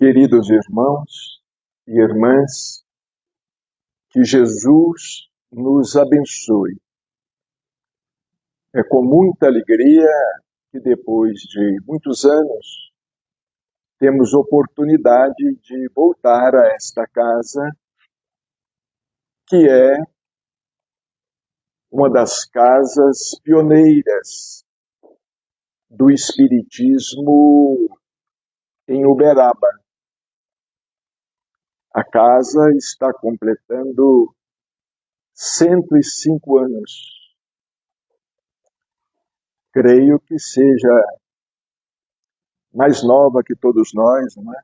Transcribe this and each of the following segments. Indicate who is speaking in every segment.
Speaker 1: Queridos irmãos e irmãs, que Jesus nos abençoe. É com muita alegria que depois de muitos anos temos oportunidade de voltar a esta casa, que é uma das casas pioneiras do Espiritismo em Uberaba. A casa está completando 105 anos. Creio que seja mais nova que todos nós, não é?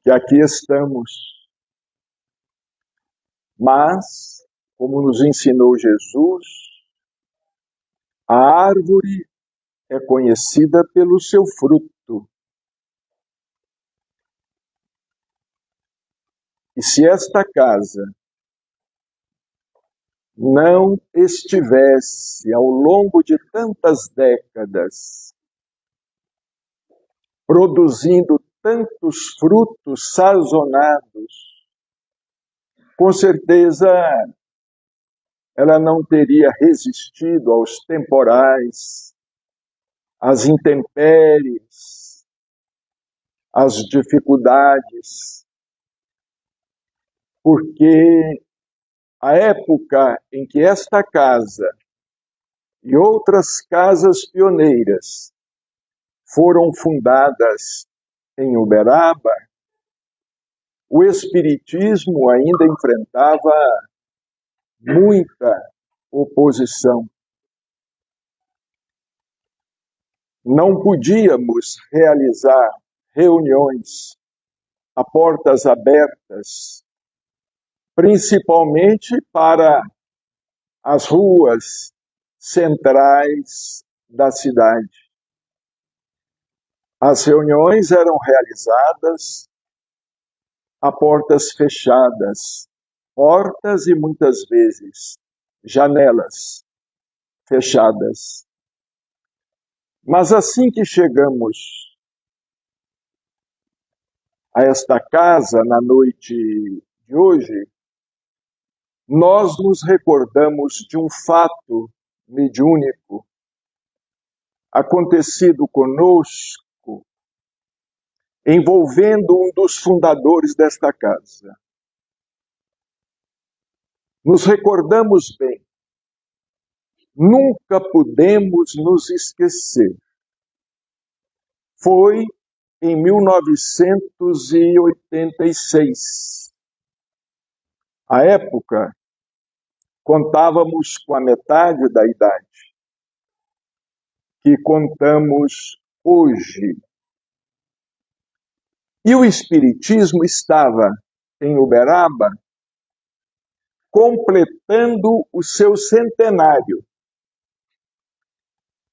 Speaker 1: Que aqui estamos. Mas, como nos ensinou Jesus, a árvore é conhecida pelo seu fruto. E se esta casa não estivesse, ao longo de tantas décadas, produzindo tantos frutos sazonados, com certeza ela não teria resistido aos temporais, às intempéries, às dificuldades, porque a época em que esta casa e outras casas pioneiras foram fundadas em Uberaba, o Espiritismo ainda enfrentava muita oposição. Não podíamos realizar reuniões a portas abertas, principalmente para as ruas centrais da cidade. As reuniões eram realizadas a portas fechadas, portas e muitas vezes janelas fechadas. Mas assim que chegamos a esta casa na noite de hoje, nós nos recordamos de um fato mediúnico acontecido conosco, envolvendo um dos fundadores desta casa. Nos recordamos bem, nunca podemos nos esquecer. Foi em 1986. À época, contávamos com a metade da idade que contamos hoje. E o Espiritismo estava em Uberaba completando o seu centenário.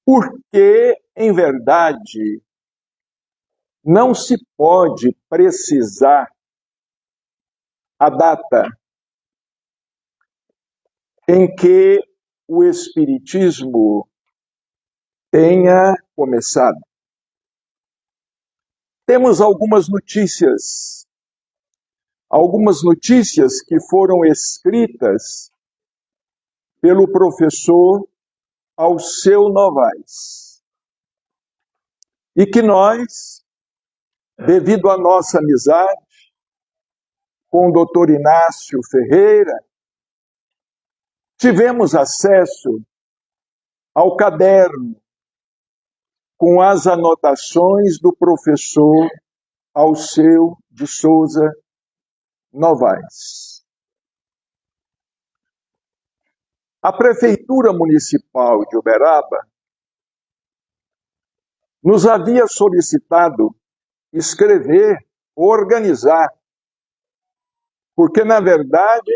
Speaker 1: Porque, em verdade, não se pode precisar a data em que o Espiritismo tenha começado. Temos algumas notícias que foram escritas pelo professor Alceu Novaes, e que nós, devido à nossa amizade com o Dr. Inácio Ferreira, tivemos acesso ao caderno com as anotações do professor Alceu de Souza Novaes. A Prefeitura Municipal de Uberaba nos havia solicitado escrever, organizar, porque, na verdade,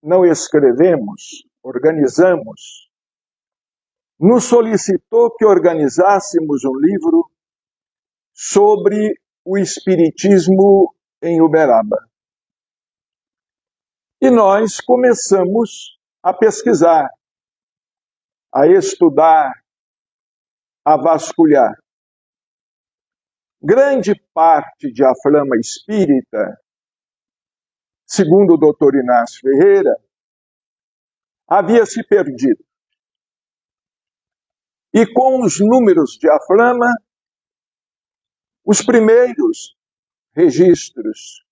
Speaker 1: não escrevemos, organizamos. Nos solicitou que organizássemos um livro sobre o Espiritismo em Uberaba. E nós começamos a pesquisar, a estudar, a vasculhar. grande parte de A Flama Espírita, segundo o Dr. Inácio Ferreira, havia se perdido. E com os números de A Flama, os primeiros registros,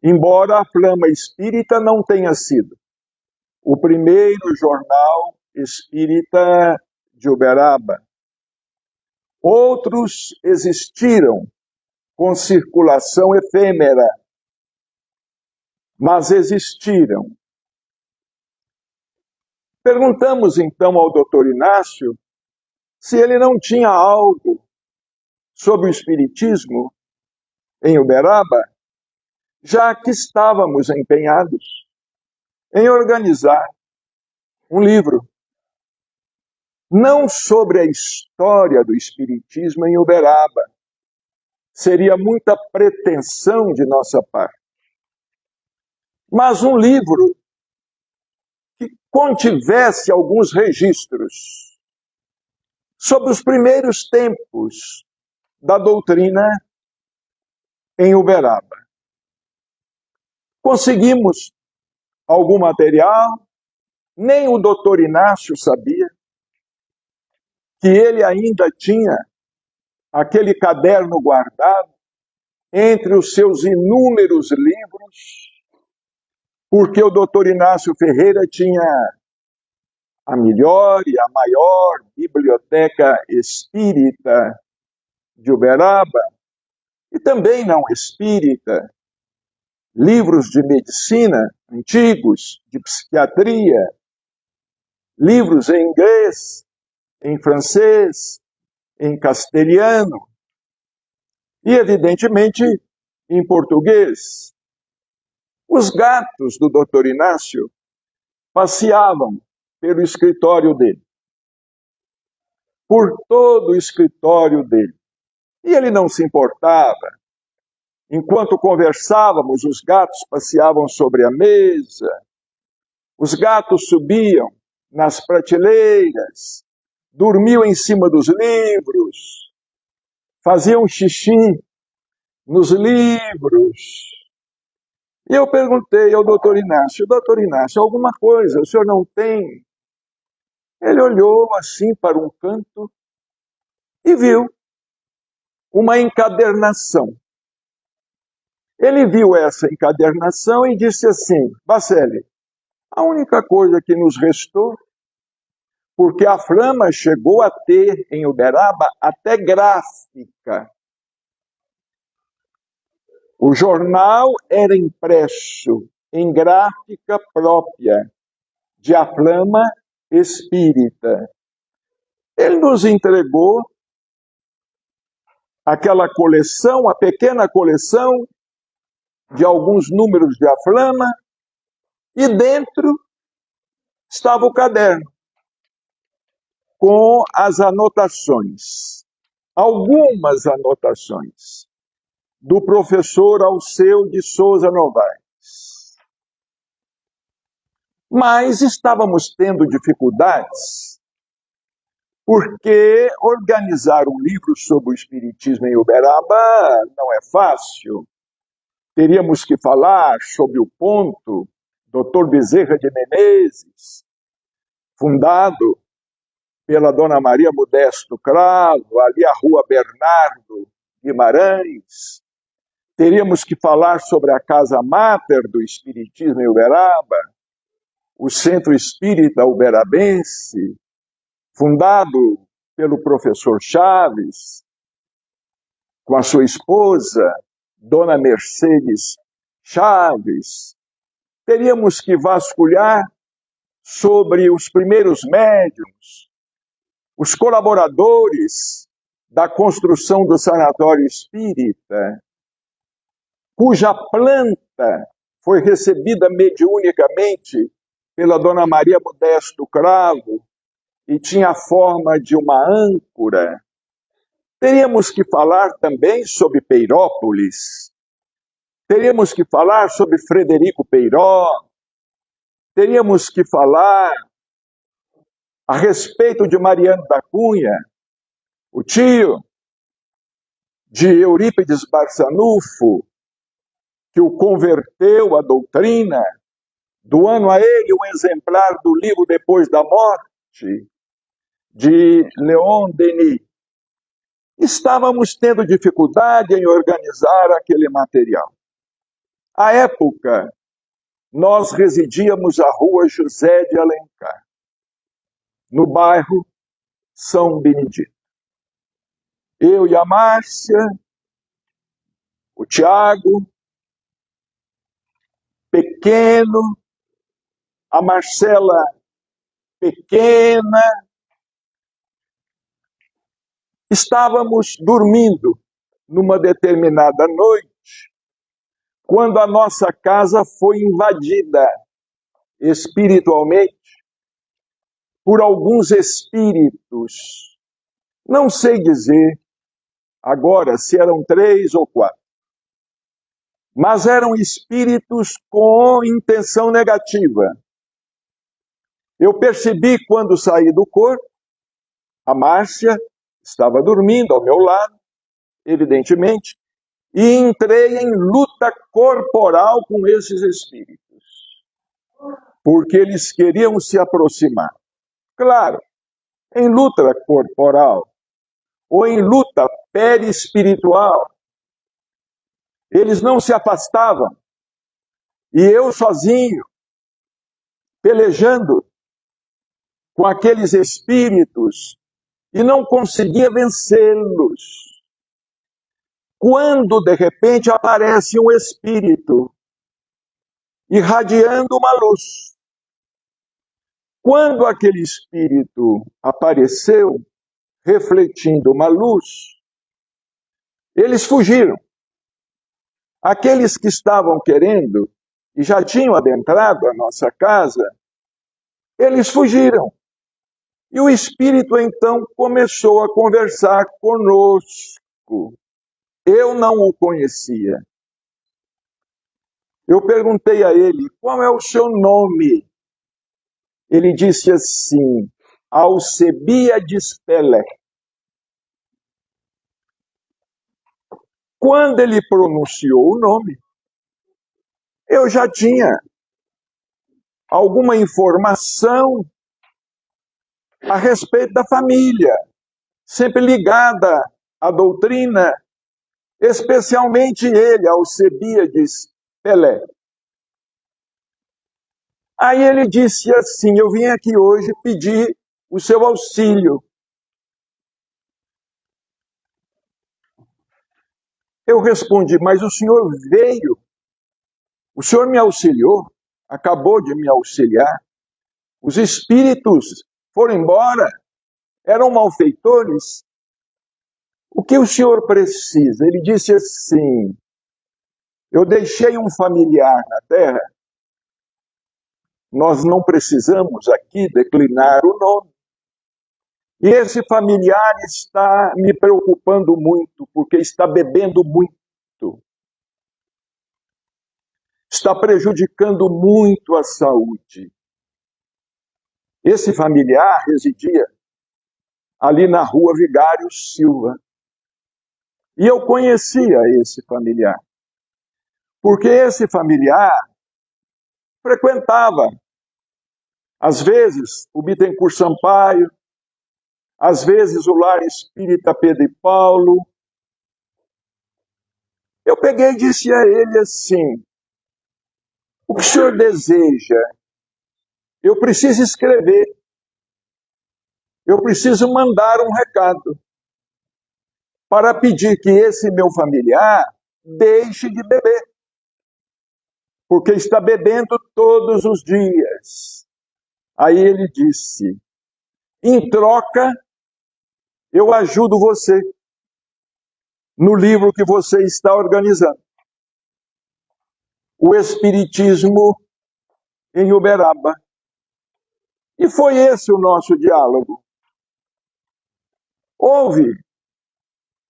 Speaker 1: embora A Flama Espírita não tenha sido o primeiro jornal espírita de Uberaba, outros existiram com circulação efêmera, mas existiram. Perguntamos então ao Dr. Inácio se ele não tinha algo sobre o espiritismo em Uberaba, já que estávamos empenhados em organizar um livro, não sobre a história do espiritismo em Uberaba. Seria muita pretensão de nossa parte. Mas um livro que contivesse alguns registros sobre os primeiros tempos da doutrina em Uberaba. Conseguimos algum material, nem o doutor Inácio sabia que ele ainda tinha aquele caderno guardado entre os seus inúmeros livros, porque o doutor Inácio Ferreira tinha a melhor e a maior biblioteca espírita de Uberaba, e também não espírita, livros de medicina antigos, de psiquiatria, livros em inglês, em francês, em castelhano e, evidentemente, em português. Os gatos do Dr. Inácio passeavam pelo escritório dele, por todo o escritório dele. E ele não se importava. Enquanto conversávamos, os gatos passeavam sobre a mesa, os gatos subiam nas prateleiras, dormiam em cima dos livros, faziam xixi nos livros. E eu perguntei ao doutor Inácio, alguma coisa o senhor não tem? Ele olhou assim para um canto e viu uma encadernação. Ele viu essa encadernação e disse assim: Bacelli, a única coisa que nos restou, porque a Flama chegou a ter em Uberaba até gráfica. O jornal era impresso em gráfica própria de A Flama Espírita. Ele nos entregou aquela coleção, a pequena coleção de alguns números de A Flama, e dentro estava o caderno com as anotações, algumas anotações do professor Alceu de Souza Novaes. Mas estávamos tendo dificuldades, porque organizar um livro sobre o espiritismo em Uberaba não é fácil. Teríamos que falar sobre o ponto Dr. Bezerra de Menezes, fundado pela Dona Maria Modesto Cravo, ali a Rua Bernardo Guimarães. Teríamos que falar sobre a Casa Máter do Espiritismo em Uberaba, o Centro Espírita Uberabense, fundado pelo professor Chaves, com a sua esposa, Dona Mercedes Chaves. Teríamos que vasculhar sobre os primeiros médiuns, os colaboradores da construção do sanatório espírita, cuja planta foi recebida mediunicamente pela Dona Maria Modesto Cravo e tinha a forma de uma âncora. Teríamos que falar também sobre Peirópolis, teríamos que falar sobre Frederico Peiró, teríamos que falar a respeito de Mariano da Cunha, o tio, de Eurípides Barçanufo, que o converteu à doutrina, doando a ele um exemplar do livro Depois da Morte, de Leon Denis. Estávamos tendo dificuldade em organizar aquele material. À época, nós residíamos à rua José de Alencar, no bairro São Benedito. Eu e a Márcia, o Tiago, pequeno, a Marcela, pequena, estávamos dormindo numa determinada noite, quando a nossa casa foi invadida espiritualmente por alguns espíritos. Não sei dizer agora se eram 3 ou 4, mas eram espíritos com intenção negativa. Eu percebi quando saí do corpo, a Márcia estava dormindo ao meu lado, evidentemente, e entrei em luta corporal com esses espíritos, porque eles queriam se aproximar. Claro, em luta corporal ou em luta perispiritual, eles não se afastavam. E eu sozinho, pelejando com aqueles espíritos, e não conseguia vencê-los. Quando, de repente, aparece um espírito, irradiando uma luz. Quando aquele espírito apareceu, refletindo uma luz, eles fugiram. Aqueles que estavam querendo e já tinham adentrado a nossa casa, eles fugiram. E o espírito então começou a conversar conosco. Eu não o conhecia. Eu perguntei a ele, qual é o seu nome? Ele disse assim, Alcebiades Pelé. Quando ele pronunciou o nome, eu já tinha alguma informação a respeito da família, sempre ligada à doutrina, especialmente ele, Alcebiades Pelé. Aí ele disse assim, eu vim aqui hoje pedir o seu auxílio. Eu respondi, mas o senhor veio, o senhor me auxiliou, acabou de me auxiliar, os espíritos foram embora, eram malfeitores. O que o senhor precisa? Ele disse assim, eu deixei um familiar na Terra, nós não precisamos aqui declinar o nome. E esse familiar está me preocupando muito, porque está bebendo muito. Está prejudicando muito a saúde. Esse familiar residia ali na rua Vigário Silva. E eu conhecia esse familiar, porque esse familiar frequentava, às vezes, o Bittencourt Sampaio, às vezes o Lar Espírita Pedro e Paulo. Eu peguei e disse a ele assim, o que o senhor deseja? Eu preciso escrever, eu preciso mandar um recado para pedir que esse meu familiar deixe de beber, porque está bebendo todos os dias. Aí ele disse, em troca, eu ajudo você no livro que você está organizando. O Espiritismo em Uberaba. E foi esse o nosso diálogo. Houve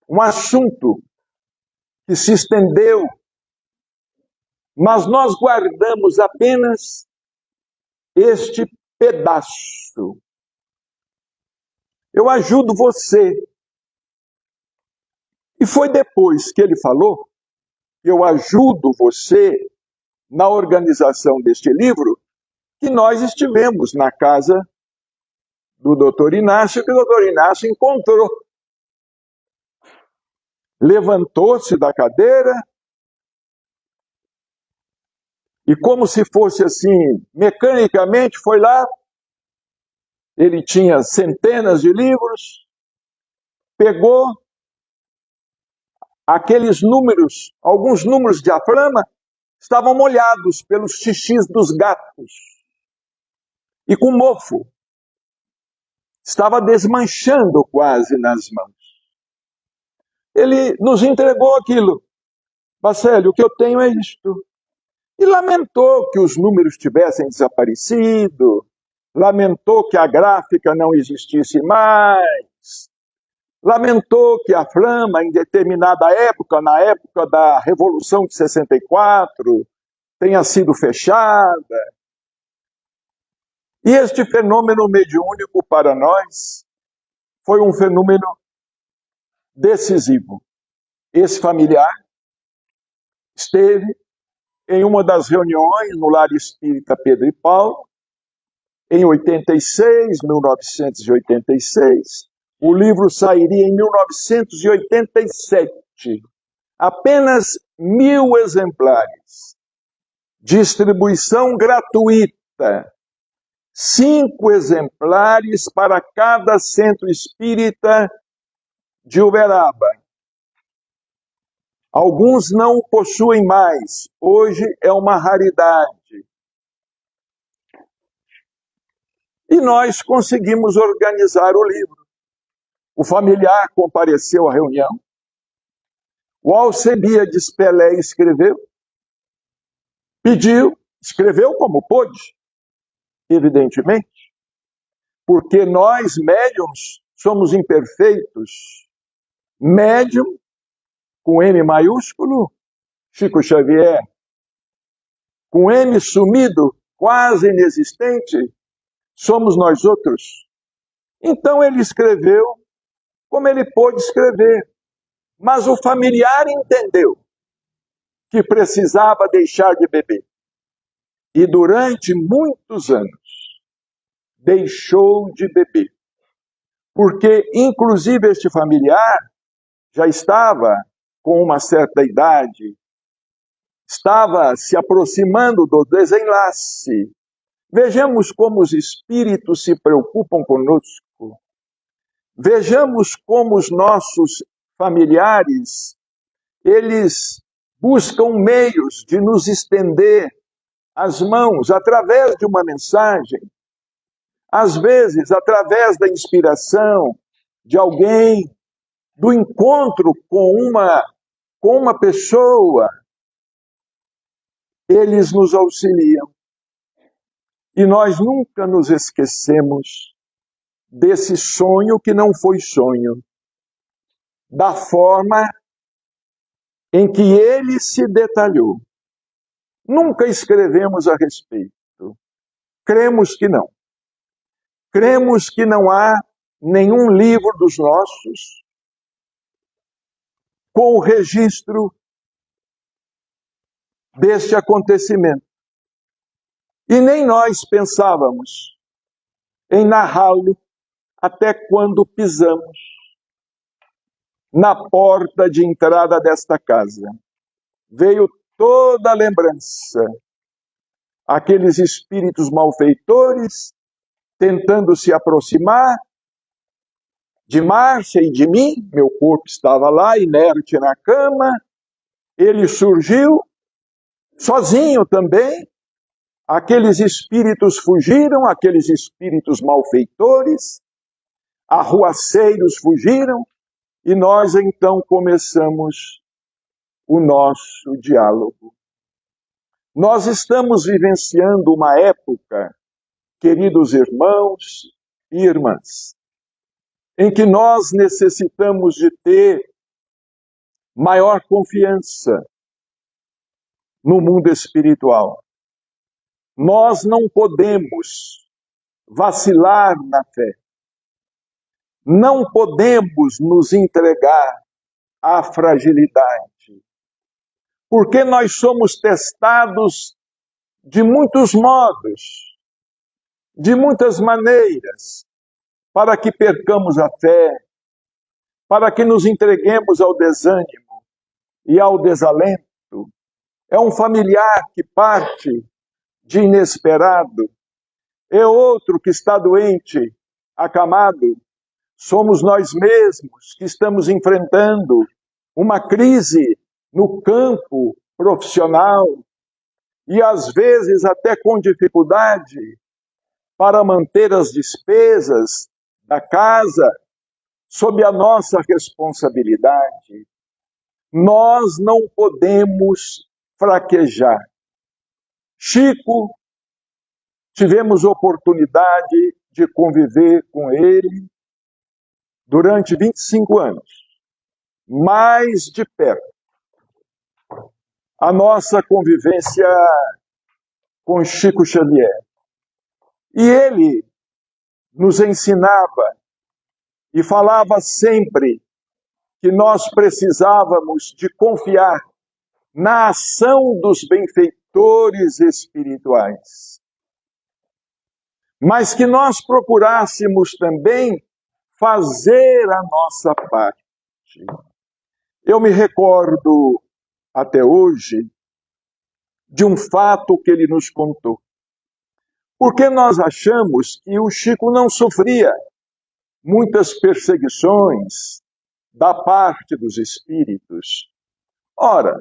Speaker 1: um assunto que se estendeu, mas nós guardamos apenas este pedaço. Eu ajudo você E foi depois que ele falou: eu ajudo você na organização deste livro, que nós estivemos na casa do doutor Inácio, que o doutor Inácio encontrou. Levantou-se da cadeira e, como se fosse assim, mecanicamente, foi lá. Ele tinha centenas de livros, pegou aqueles números, alguns números de diafragma, estavam molhados pelos xixis dos gatos e com mofo. Estava desmanchando quase nas mãos. Ele nos entregou aquilo. Bacélio, o que eu tenho é isto. E lamentou que os números tivessem desaparecido, lamentou que a gráfica não existisse mais, lamentou que a Flama, em determinada época, na época da Revolução de 64, tenha sido fechada. E este fenômeno mediúnico para nós foi um fenômeno decisivo. Esse familiar esteve em uma das reuniões no Lar Espírita Pedro e Paulo, em 1986. O livro sairia em 1987. Apenas 1000 exemplares. Distribuição gratuita. 5 exemplares para cada centro espírita de Uberaba. Alguns não o possuem mais. Hoje é uma raridade. E nós conseguimos organizar o livro. O familiar compareceu à reunião. O Alcebiades Pelé escreveu. Pediu, escreveu como pôde, evidentemente. Porque nós, médiuns, somos imperfeitos. Médium, com M maiúsculo, Chico Xavier. Com M sumido, quase inexistente, somos nós outros. Então ele escreveu como ele pôde escrever. Mas o familiar entendeu que precisava deixar de beber. E durante muitos anos deixou de beber. Porque, inclusive, este familiar já estava com uma certa idade, estava se aproximando do desenlace. Vejamos como os espíritos se preocupam conosco. Vejamos como os nossos familiares, eles buscam meios de nos estender as mãos através de uma mensagem, às vezes através da inspiração de alguém, do encontro com uma pessoa. Eles nos auxiliam. E nós nunca nos esquecemos desse sonho que não foi sonho, da forma em que ele se detalhou. Nunca escrevemos a respeito. Cremos que não. Cremos que não há nenhum livro dos nossos com o registro deste acontecimento. E nem nós pensávamos em narrá-lo até quando pisamos na porta de entrada desta casa. Veio toda a lembrança. Aqueles espíritos malfeitores tentando se aproximar de Márcia e de mim. Meu corpo estava lá, inerte na cama. Ele surgiu, sozinho também. Aqueles espíritos fugiram, aqueles espíritos malfeitores, arruaceiros fugiram, e nós então começamos o nosso diálogo. Nós estamos vivenciando uma época, queridos irmãos e irmãs, em que nós necessitamos de ter maior confiança no mundo espiritual. Nós não podemos vacilar na fé. Não podemos nos entregar à fragilidade. Porque nós somos testados de muitos modos, de muitas maneiras, para que percamos a fé, para que nos entreguemos ao desânimo e ao desalento. É um familiar que parte de inesperado, é outro que está doente, acamado. Somos nós mesmos que estamos enfrentando uma crise no campo profissional e às vezes até com dificuldade para manter as despesas da casa sob a nossa responsabilidade. Nós não podemos fraquejar. Chico, tivemos oportunidade de conviver com ele durante 25 anos, mais de perto. A nossa convivência com Chico Xavier. E ele nos ensinava e falava sempre que nós precisávamos de confiar na ação dos benfeitores espirituais, mas que nós procurássemos também fazer a nossa parte. Eu me recordo até hoje de um fato que ele nos contou. Porque nós achamos que o Chico não sofria muitas perseguições da parte dos espíritos. Ora,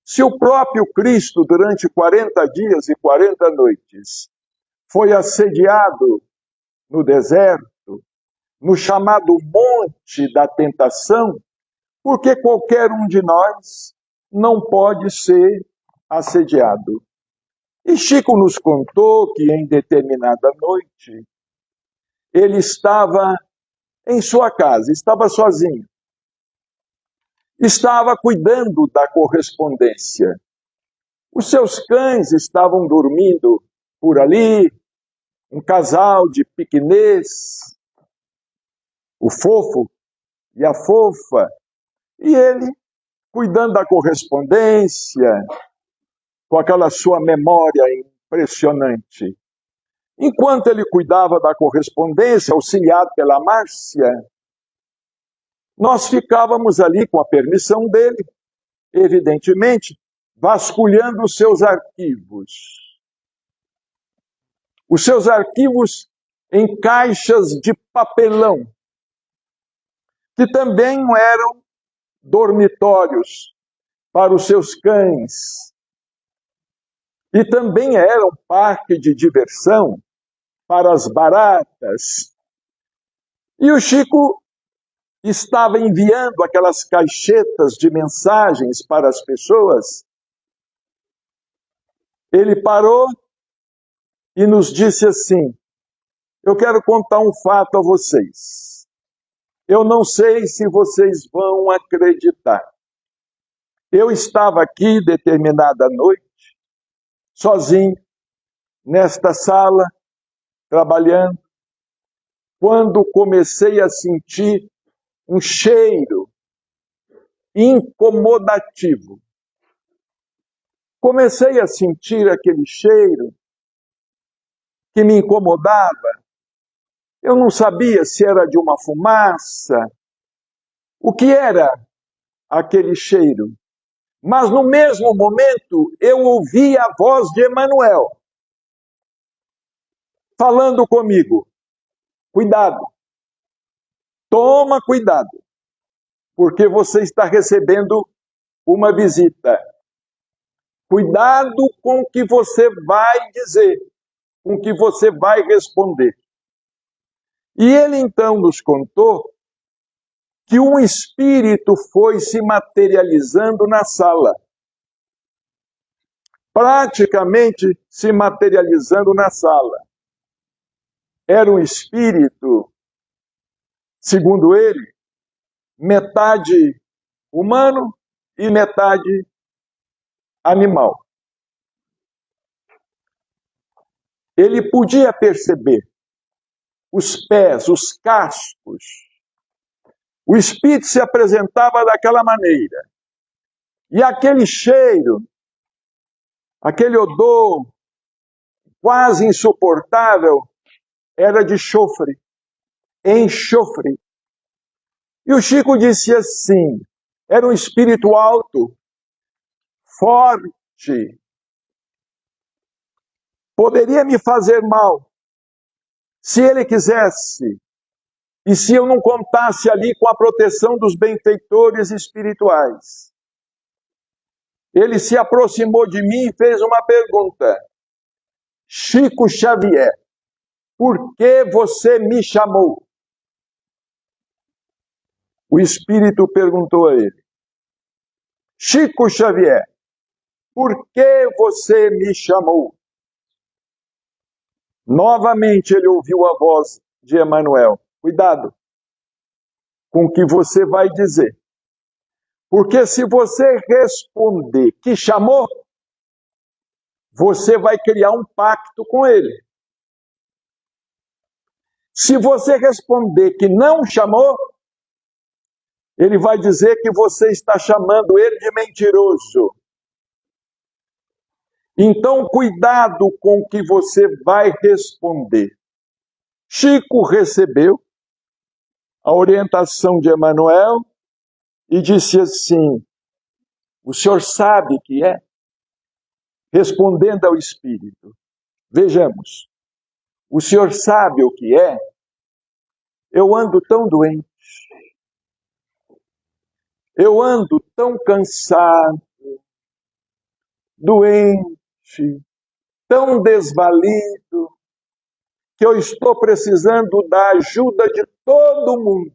Speaker 1: se o próprio Cristo, durante 40 dias e 40 noites, foi assediado no deserto, no chamado Monte da Tentação, porque qualquer um de nós não pode ser assediado. E Chico nos contou que em determinada noite ele estava em sua casa, estava sozinho. Estava cuidando da correspondência. Os seus cães estavam dormindo por ali, um casal de piquenês, o fofo e a fofa, e ele cuidando da correspondência, com aquela sua memória impressionante. Enquanto ele cuidava da correspondência, auxiliado pela Márcia, nós ficávamos ali com a permissão dele, evidentemente, vasculhando os seus arquivos. Os seus arquivos em caixas de papelão, que também eram dormitórios para os seus cães, e também era um parque de diversão para as baratas. E o Chico estava enviando aquelas caixetas de mensagens para as pessoas. Ele parou e nos disse assim: eu quero contar um fato a vocês. Eu não sei se vocês vão acreditar. Eu estava aqui determinada noite, sozinho, nesta sala, trabalhando, quando comecei a sentir um cheiro incomodativo. Comecei a sentir aquele cheiro que me incomodava. Eu não sabia se era de uma fumaça, o que era aquele cheiro. Mas no mesmo momento eu ouvi a voz de Emmanuel falando comigo: cuidado, toma cuidado, porque você está recebendo uma visita. Cuidado com o que você vai dizer, com o que você vai responder. E ele então nos contou que um espírito foi se materializando na sala. Praticamente se materializando na sala. Era um espírito, segundo ele, metade humano e metade animal. Ele podia perceber os pés, os cascos, O espírito se apresentava daquela maneira. E aquele cheiro, aquele odor quase insuportável, era de chofre, enxofre. E o Chico disse assim, era um espírito alto, forte, poderia me fazer mal, se ele quisesse, e se eu não contasse ali com a proteção dos benfeitores espirituais. Ele se aproximou de mim e fez uma pergunta. Chico Xavier, por que você me chamou? O espírito perguntou a ele. Chico Xavier, por que você me chamou? Novamente ele ouviu a voz de Emmanuel. Cuidado com o que você vai dizer. Porque se você responder que chamou, você vai criar um pacto com ele. Se você responder que não chamou, ele vai dizer que você está chamando ele de mentiroso. Então, cuidado com o que você vai responder. Chico recebeu a orientação de Emmanuel e disse assim, o senhor sabe que é? Respondendo ao espírito. Vejamos, o senhor sabe o que é? Eu ando tão doente. Eu ando tão cansado, doente, tão desvalido, que eu estou precisando da ajuda de todo mundo.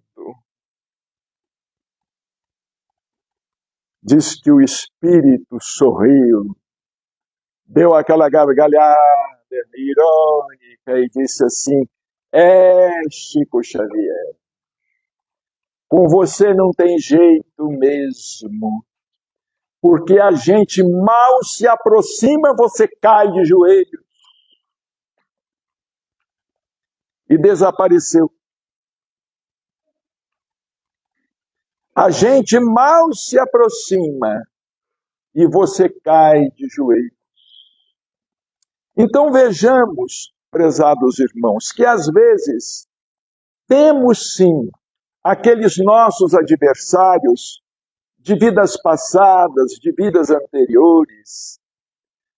Speaker 1: Diz que o espírito sorriu, deu aquela gargalhada irônica e disse assim, Chico Xavier, com você não tem jeito mesmo, porque a gente mal se aproxima, você cai de joelhos. E desapareceu. A gente mal se aproxima e você cai de joelhos. Então vejamos, prezados irmãos, que às vezes temos sim aqueles nossos adversários de vidas passadas, de vidas anteriores.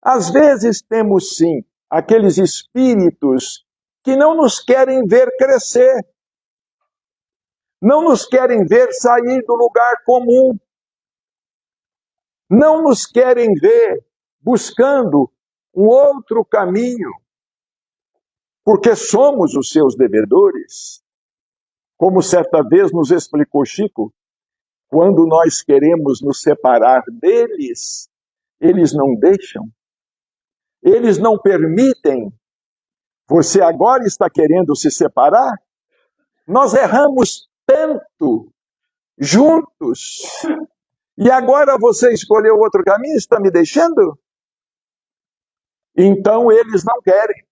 Speaker 1: Às vezes temos sim aqueles espíritos que não nos querem ver crescer, não nos querem ver sair do lugar comum, não nos querem ver buscando um outro caminho, porque somos os seus devedores. Como certa vez nos explicou Chico, quando nós queremos nos separar deles, eles não deixam, eles não permitem. Você agora está querendo se separar? Nós erramos tanto juntos, e agora você escolheu outro caminho, está me deixando? Então eles não querem.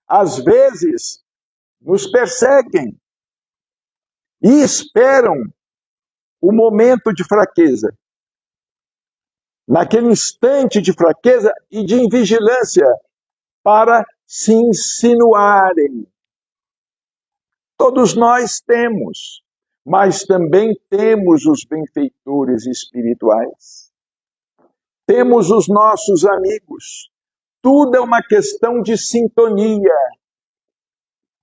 Speaker 1: Às vezes nos perseguem e esperam o momento de fraqueza. Naquele instante de fraqueza e de invigilância, para se insinuarem. Todos nós temos, mas também temos os benfeitores espirituais. Temos os nossos amigos. Tudo é uma questão de sintonia.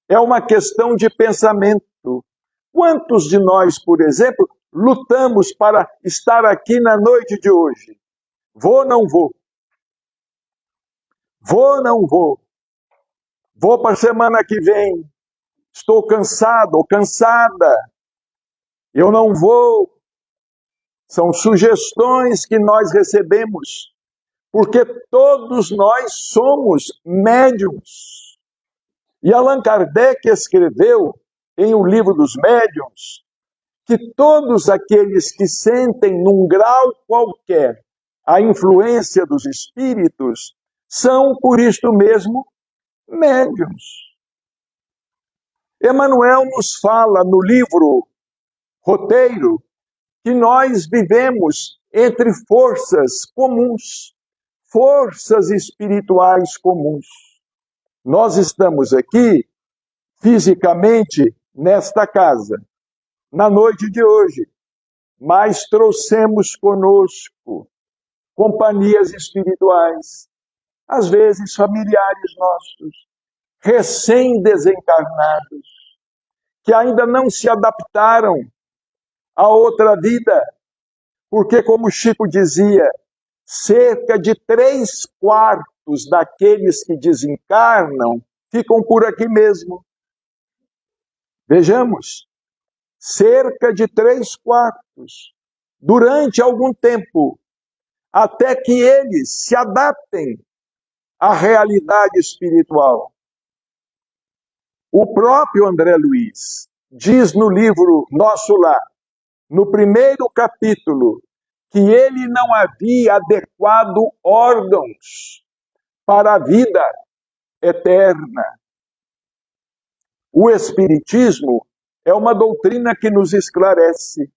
Speaker 1: É uma questão de pensamento. Quantos de nós, por exemplo, lutamos para estar aqui na noite de hoje? Vou ou não vou? Vou ou não vou? Vou para a semana que vem. Estou cansado ou cansada. Eu não vou. São sugestões que nós recebemos, porque todos nós somos médiums. E Allan Kardec escreveu em O Livro dos Médiuns que todos aqueles que sentem num grau qualquer a influência dos espíritos são, por isto mesmo, médiuns. Emmanuel nos fala no livro roteiro que nós vivemos entre forças comuns, forças espirituais comuns. Nós estamos aqui, fisicamente, nesta casa, na noite de hoje, mas trouxemos conosco companhias espirituais, às vezes familiares nossos, recém-desencarnados, que ainda não se adaptaram a outra vida, porque, como Chico dizia, cerca de 3/4 daqueles que desencarnam ficam por aqui mesmo. Vejamos, cerca de 3/4, durante algum tempo, até que eles se adaptem à realidade espiritual. O próprio André Luiz diz no livro Nosso Lar, no primeiro capítulo, que ele não havia adequado órgãos para a vida eterna. O Espiritismo é uma doutrina que nos esclarece,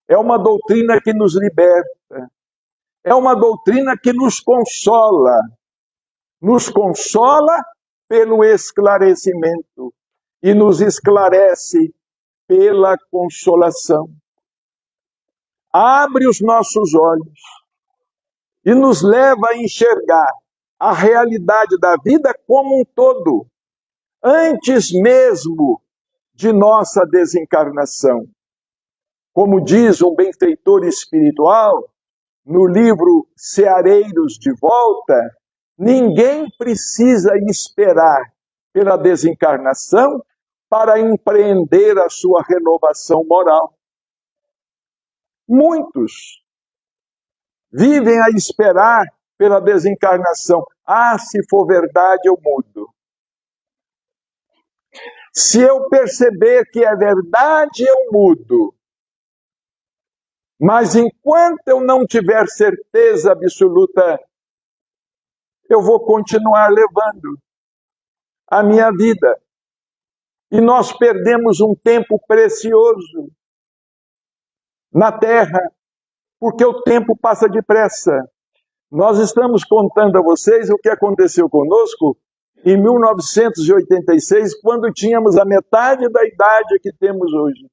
Speaker 1: é uma doutrina que nos liberta, é uma doutrina que nos consola pelo esclarecimento e nos esclarece pela consolação. Abre os nossos olhos e nos leva a enxergar a realidade da vida como um todo, antes mesmo de nossa desencarnação. Como diz um benfeitor espiritual, no livro Ceareiros de Volta, ninguém precisa esperar pela desencarnação para empreender a sua renovação moral. Muitos vivem a esperar pela desencarnação. Se for verdade, eu mudo. Se eu perceber que é verdade, eu mudo. Mas enquanto eu não tiver certeza absoluta, eu vou continuar levando a minha vida. E nós perdemos um tempo precioso na Terra, porque o tempo passa depressa. Nós estamos contando a vocês o que aconteceu conosco em 1986, quando tínhamos a metade da idade que temos hoje.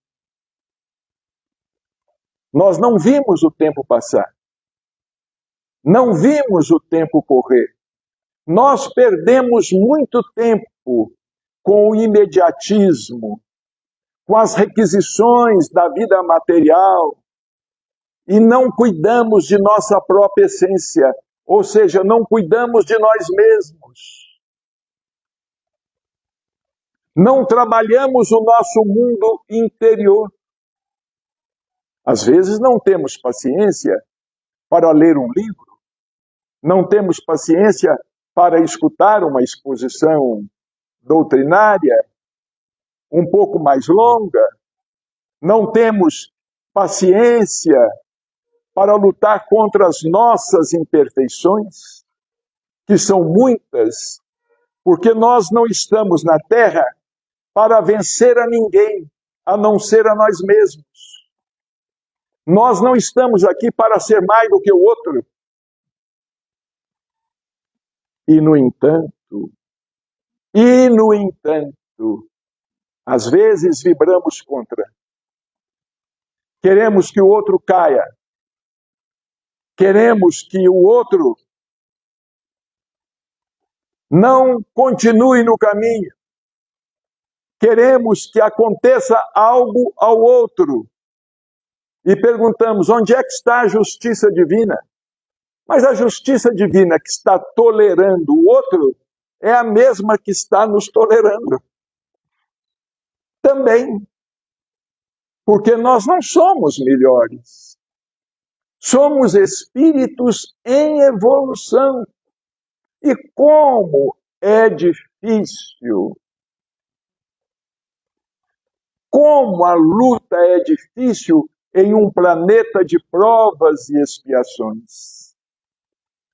Speaker 1: Nós não vimos o tempo passar. Não vimos o tempo correr. Nós perdemos muito tempo com o imediatismo, com as requisições da vida material, e não cuidamos de nossa própria essência, ou seja, não cuidamos de nós mesmos. Não trabalhamos o nosso mundo interior. Às vezes não temos paciência para ler um livro, não temos paciência para escutar uma exposição doutrinária um pouco mais longa, não temos paciência para lutar contra as nossas imperfeições, que são muitas, porque nós não estamos na Terra para vencer a ninguém, a não ser a nós mesmos. Nós não estamos aqui para ser mais do que o outro. E, no entanto, às vezes vibramos contra. Queremos que o outro caia. Queremos que o outro não continue no caminho. Queremos que aconteça algo ao outro. E perguntamos, onde é que está a justiça divina? Mas a justiça divina que está tolerando o outro é a mesma que está nos tolerando. Também. Porque nós não somos melhores. Somos espíritos em evolução. E como é difícil, como a luta é difícil em um planeta de provas e expiações.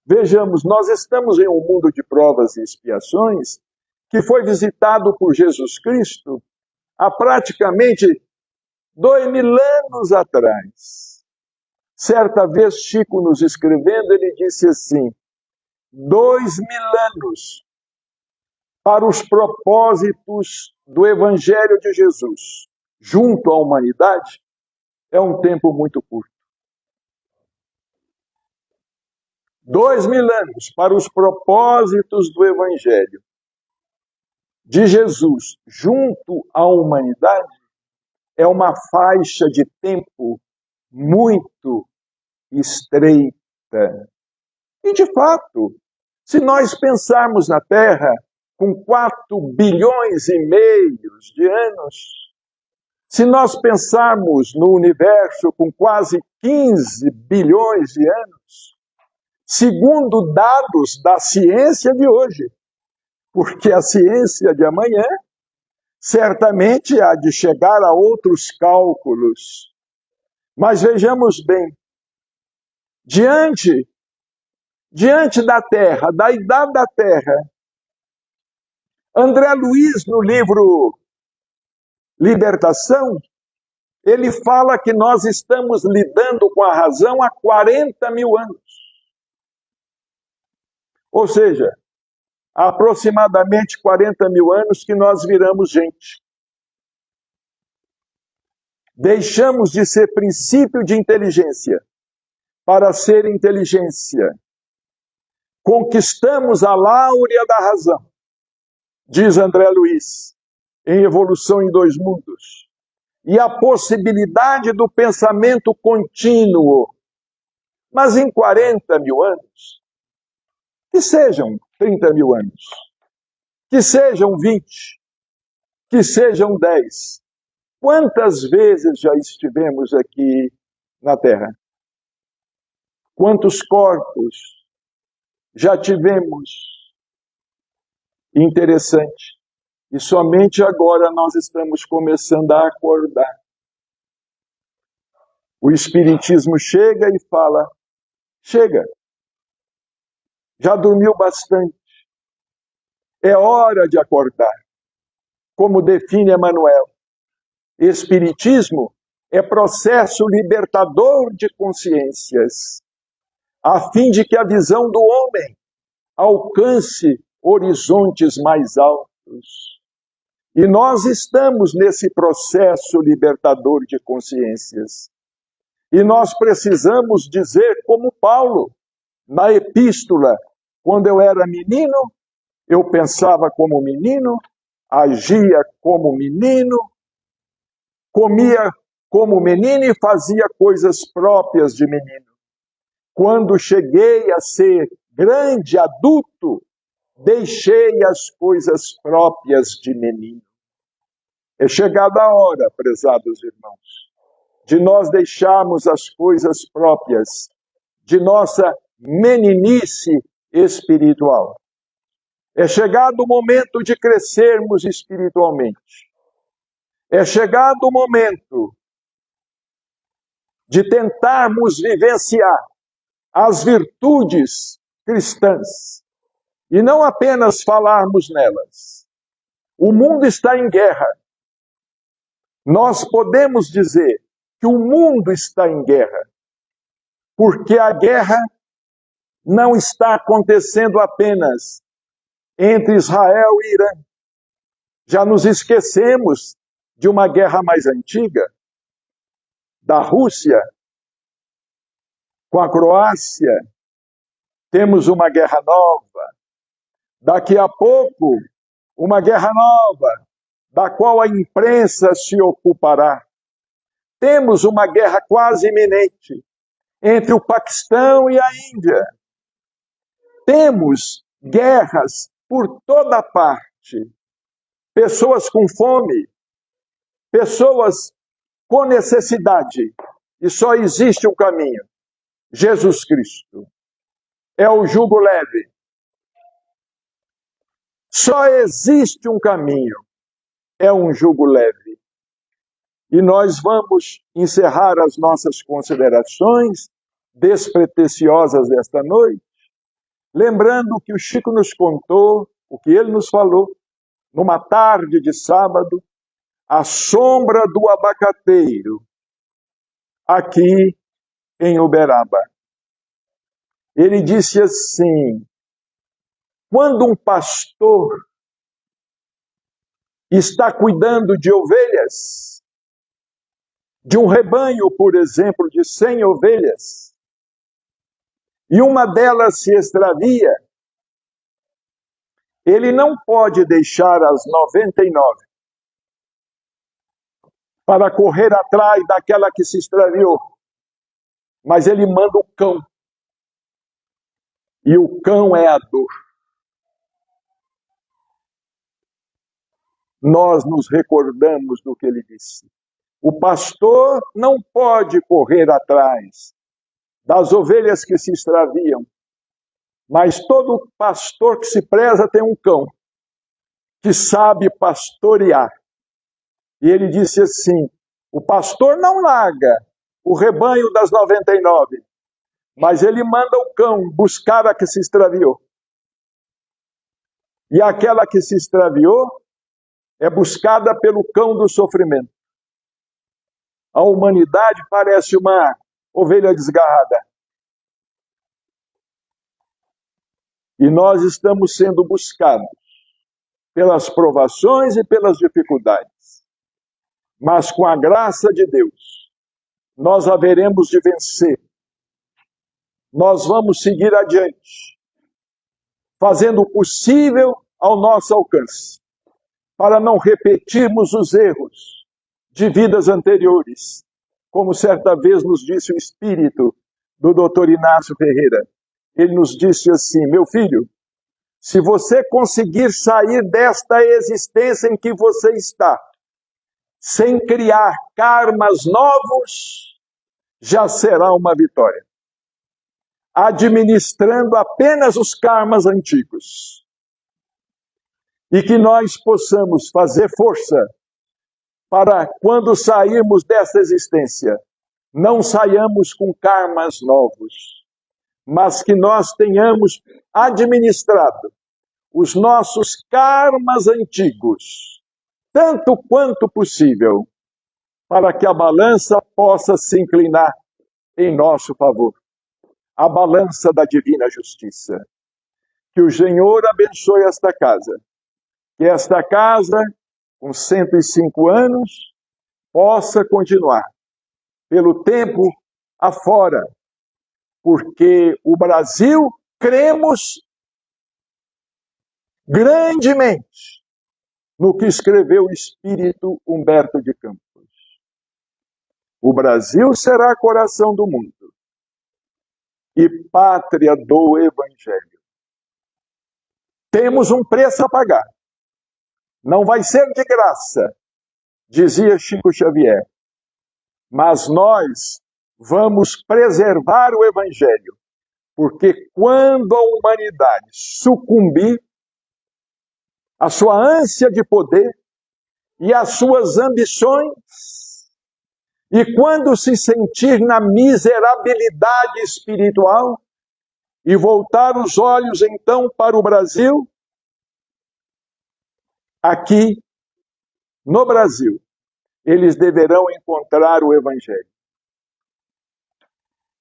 Speaker 1: Vejamos, nós estamos em um mundo de provas e expiações que foi visitado por Jesus Cristo há praticamente 2000 anos atrás. Certa vez, Chico nos escrevendo, ele disse assim: 2000 anos para os propósitos do Evangelho de Jesus junto à humanidade é um tempo muito curto. 2000 anos para os propósitos do Evangelho de Jesus junto à humanidade é uma faixa de tempo muito estreita. E, de fato, se nós pensarmos na Terra com 4,5 bilhões de anos, se nós pensarmos no universo com quase 15 bilhões de anos, segundo dados da ciência de hoje, porque a ciência de amanhã certamente há de chegar a outros cálculos. Mas vejamos bem, diante da Terra, da idade da Terra, André Luiz, no livro Libertação, ele fala que nós estamos lidando com a razão há 40.000 anos. Ou seja, há aproximadamente 40.000 anos que nós viramos gente. Deixamos de ser princípio de inteligência para ser inteligência. Conquistamos a láurea da razão, diz André Luiz, em Evolução em Dois Mundos, e a possibilidade do pensamento contínuo. Mas em 40.000 anos, que sejam 30.000 anos, que sejam 20, que sejam 10, quantas vezes já estivemos aqui na Terra? Quantos corpos já tivemos? Interessante. E somente agora nós estamos começando a acordar. O Espiritismo chega e fala: chega, já dormiu bastante, é hora de acordar. Como define Emmanuel, Espiritismo é processo libertador de consciências, a fim de que a visão do homem alcance horizontes mais altos. E nós estamos nesse processo libertador de consciências. E nós precisamos dizer como Paulo, na epístola: quando eu era menino, eu pensava como menino, agia como menino, comia como menino e fazia coisas próprias de menino. Quando cheguei a ser grande adulto, deixei as coisas próprias de menino. É chegada a hora, prezados irmãos, de nós deixarmos as coisas próprias de nossa meninice espiritual. É chegado o momento de crescermos espiritualmente. É chegado o momento de tentarmos vivenciar as virtudes cristãs e não apenas falarmos nelas. O mundo está em guerra. Nós podemos dizer que o mundo está em guerra, porque a guerra não está acontecendo apenas entre Israel e Irã. Já nos esquecemos de uma guerra mais antiga, da Rússia com a Croácia. Temos uma guerra nova. Daqui a pouco, uma guerra nova, da qual a imprensa se ocupará. Temos uma guerra quase iminente entre o Paquistão e a Índia. Temos guerras por toda parte. Pessoas com fome, pessoas com necessidade. E só existe um caminho: Jesus Cristo. É o jugo leve. Só existe um caminho: é um jugo leve. E nós vamos encerrar as nossas considerações despretensiosas desta noite, lembrando o que o Chico nos contou, o que ele nos falou, numa tarde de sábado, à sombra do abacateiro, aqui em Uberaba. Ele disse assim: quando um pastor está cuidando de ovelhas, de um rebanho, por exemplo, de 100 ovelhas, e uma delas se extravia, ele não pode deixar as 99 para correr atrás daquela que se extraviou, mas ele manda o cão. E o cão é a dor. Nós nos recordamos do que ele disse. O pastor não pode correr atrás das ovelhas que se extraviam, mas todo pastor que se preza tem um cão que sabe pastorear. E ele disse assim: o pastor não larga o rebanho das 99, mas ele manda o cão buscar a que se extraviou. E aquela que se extraviou é buscada pelo cão do sofrimento. A humanidade parece uma ovelha desgarrada. E nós estamos sendo buscados pelas provações e pelas dificuldades. Mas com a graça de Deus, nós haveremos de vencer. Nós vamos seguir adiante, fazendo o possível ao nosso alcance, para não repetirmos os erros de vidas anteriores, como certa vez nos disse o espírito do Dr. Inácio Ferreira. Ele nos disse assim: meu filho, se você conseguir sair desta existência em que você está, sem criar karmas novos, já será uma vitória. Administrando apenas os karmas antigos. E que nós possamos fazer força para, quando sairmos desta existência, não saiamos com karmas novos, mas que nós tenhamos administrado os nossos karmas antigos, tanto quanto possível, para que a balança possa se inclinar em nosso favor. A balança da divina justiça. Que o Senhor abençoe esta casa. Que esta casa, com 105 anos, possa continuar pelo tempo afora. Porque o Brasil, cremos grandemente no que escreveu o espírito Humberto de Campos. O Brasil será coração do mundo e pátria do Evangelho. Temos um preço a pagar. Não vai ser de graça, dizia Chico Xavier. Mas nós vamos preservar o Evangelho, porque quando a humanidade sucumbir à sua ânsia de poder e às suas ambições, e quando se sentir na miserabilidade espiritual e voltar os olhos então para o Brasil, aqui no Brasil, eles deverão encontrar o Evangelho.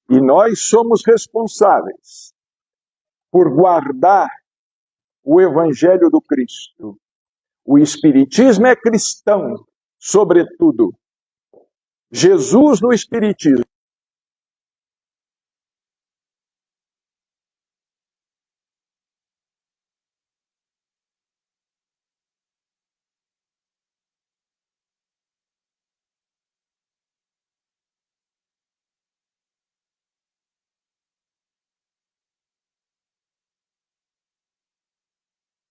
Speaker 1: E nós somos responsáveis por guardar o Evangelho do Cristo. O Espiritismo é cristão, sobretudo. Jesus no Espiritismo